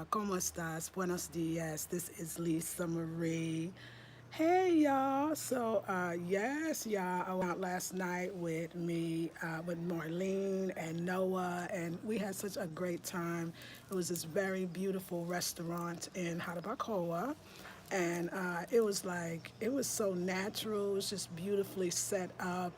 ¿Cómo estás? Buenos dias. This is Lisa Marie. Hey, y'all. Yes, y'all, I went out last night with with Marlene and Noah, and we had such a great time. It was this very beautiful restaurant in Jarabacoa, and it was so natural. It was just beautifully set up.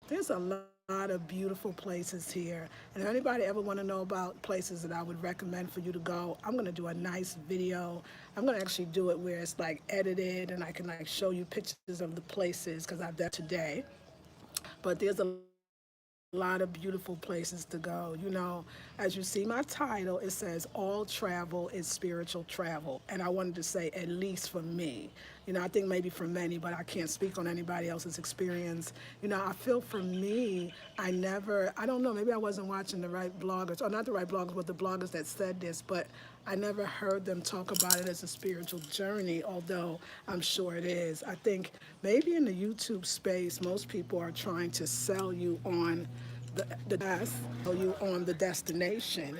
There's a lot of beautiful places here. And if anybody ever want to know about places that I would recommend for you to go, I'm going to do a nice video. I'm going to actually do it where it's like edited and I can like show you pictures of the places because I've done today. But there's a lot of beautiful places to go. As you see my title, it says all travel is spiritual travel. And I wanted to say at least for me. I think maybe for many, but I can't speak on anybody else's experience. I feel for me, I don't know, maybe I wasn't watching the right bloggers, or not the right bloggers, but the bloggers that said this, but I never heard them talk about it as a spiritual journey, although I'm sure it is. I think maybe in the YouTube space, most people are trying to sell you on sell you on the destination.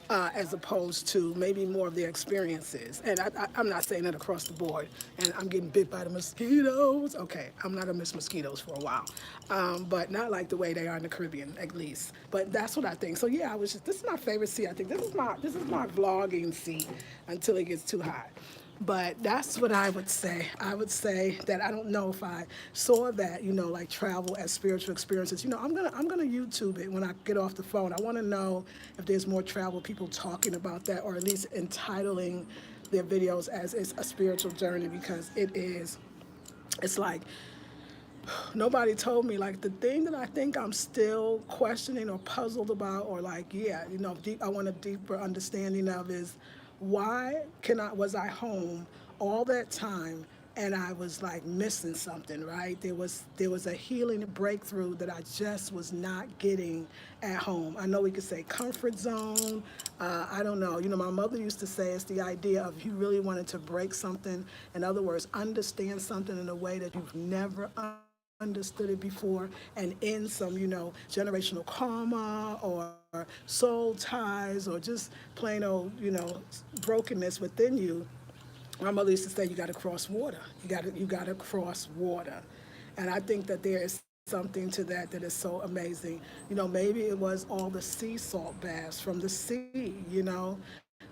As opposed to maybe more of the experiences. And I'm not saying that across the board. And I'm getting bit by the mosquitoes. Okay, I'm not gonna miss mosquitoes for a while, but not like the way they are in the Caribbean, at least. But that's what I think. So yeah, this is my favorite seat. I think this is my vlogging seat until it gets too hot. But that's what I would say. I would say that I don't know if I saw that, like travel as spiritual experiences. I'm gonna YouTube it when I get off the phone. I want to know if there's more travel people talking about that, or at least entitling their videos as it's a spiritual journey, because it is. It's like nobody told me, like, the thing that I think I'm still questioning or puzzled about, or like, yeah, I want a deeper understanding of is why can I was I home all that time and I was like missing something, right? There was a healing breakthrough that I just was not getting at home. I know we could say comfort zone. I don't know. My mother used to say it's the idea of you really wanted to break something. In other words, understand something in a way that you've never understood it before, and in some, generational karma or soul ties or just plain old, brokenness within you. My mother used to say, you got to cross water. You got to cross water. And I think that there is something to that is so amazing. Maybe it was all the sea salt baths from the sea,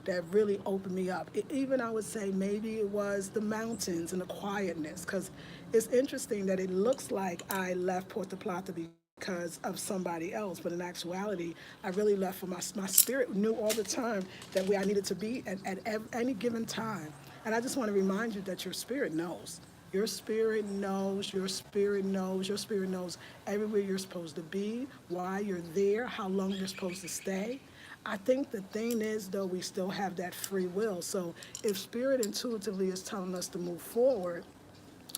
that really opened me up. Even I would say maybe it was the mountains and the quietness, because it's interesting that it looks like I left Puerto Plata because of somebody else, but in actuality, I really left for my spirit knew all the time that where I needed to be at any given time. And I just want to remind you that your spirit knows. Your spirit knows, your spirit knows, your spirit knows everywhere you're supposed to be, why you're there, how long you're supposed to stay. I think the thing is, though, we still have that free will. So if spirit intuitively is telling us to move forward,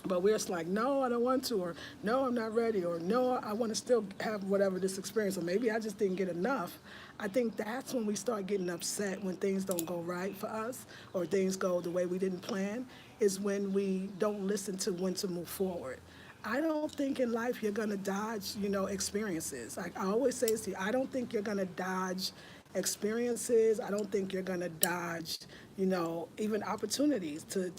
but we're just like, no, I don't want to, or no, I'm not ready, or no, I want to still have whatever this experience, or maybe I just didn't get enough. I think that's when we start getting upset when things don't go right for us, or things go the way we didn't plan, is when we don't listen to when to move forward. I don't think in life you're gonna dodge, experiences. Like I always say to you, I don't think you're gonna dodge experiences. I don't think you're gonna dodge, even opportunities to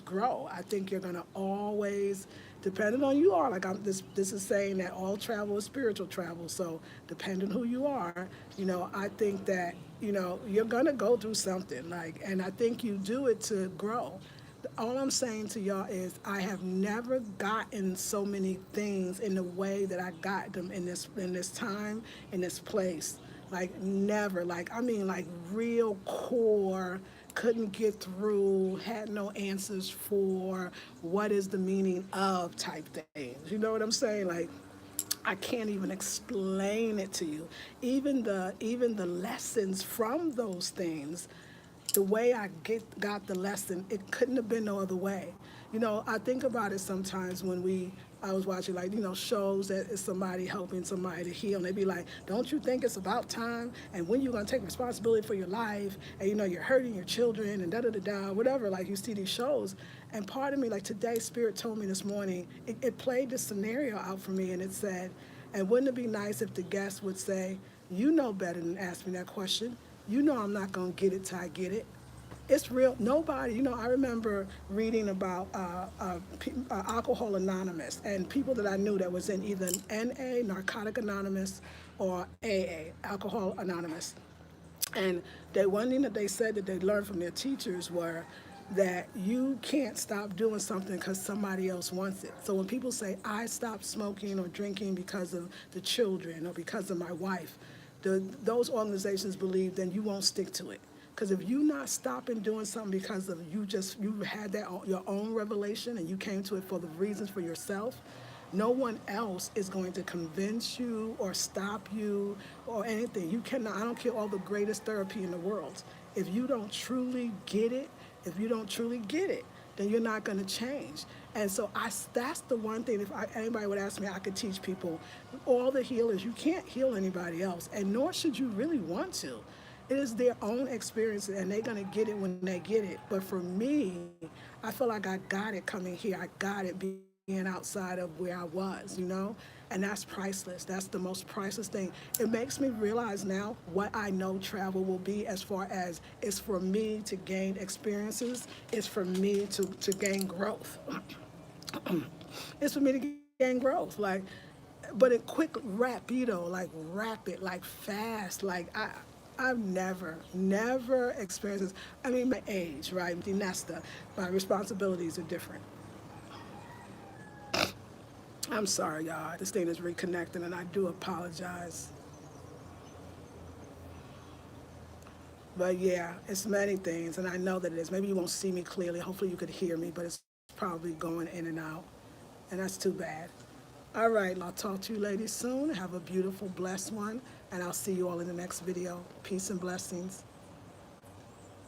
grow. I think you're gonna always, depending on you are, like this is saying that all travel is spiritual travel. So depending who you are, I think that, you're gonna go through something. Like, and I think you do it to grow. All I'm saying to y'all is I have never gotten so many things in the way that I got them in this time, in this place. Like never. Like I mean like real core, couldn't get through, had no answers for what is the meaning of type things. You know what I'm saying? Like I can't even explain it to you. Even the lessons from those things, the way got the lesson, it couldn't have been no other way. I think about it sometimes when I was watching, like, shows that is somebody helping somebody to heal, and they be like, don't you think it's about time? And when you gonna take responsibility for your life? And you're hurting your children and da da da da, whatever. Like you see these shows, and part of me, like today, Spirit told me this morning, it played this scenario out for me, and it said, and wouldn't it be nice if the guest would say, you know better than ask me that question. You know I'm not gonna get it till I get it. It's real. Nobody, I remember reading about Alcohol Anonymous and people that I knew that was in either NA, Narcotic Anonymous, or AA, Alcohol Anonymous. And one thing that they said that they learned from their teachers were that you can't stop doing something because somebody else wants it. So when people say, I stopped smoking or drinking because of the children or because of my wife, those organizations believe then you won't stick to it. Because if you not stopping doing something because of you had that your own revelation and you came to it for the reasons for yourself, no one else is going to convince you or stop you or anything. You cannot, I don't care all the greatest therapy in the world. If you don't truly get it, then you're not going to change. And so that's the one thing, if anybody would ask me, I could teach people, all the healers, you can't heal anybody else, and nor should you really want to. It is their own experience, and they're going to get it when they get it. But for me, I feel like I got it coming here. I got it being outside of where I was, and that's priceless. That's the most priceless thing. It makes me realize now what I know travel will be, as far as it's for me to gain experiences, it's for me to gain growth. It's for me to gain growth, like, but it quick, rapido, like rapid, like fast, like I've never experienced this. I mean, my age, right? Nesta, my responsibilities are different. I'm sorry, y'all. This thing is reconnecting, and I do apologize. But yeah, it's many things, and I know that it is. Maybe you won't see me clearly. Hopefully, you could hear me, but it's probably going in and out, and that's too bad. All right, I'll talk to you ladies soon. Have a beautiful, blessed one, and I'll see you all in the next video. Peace and blessings.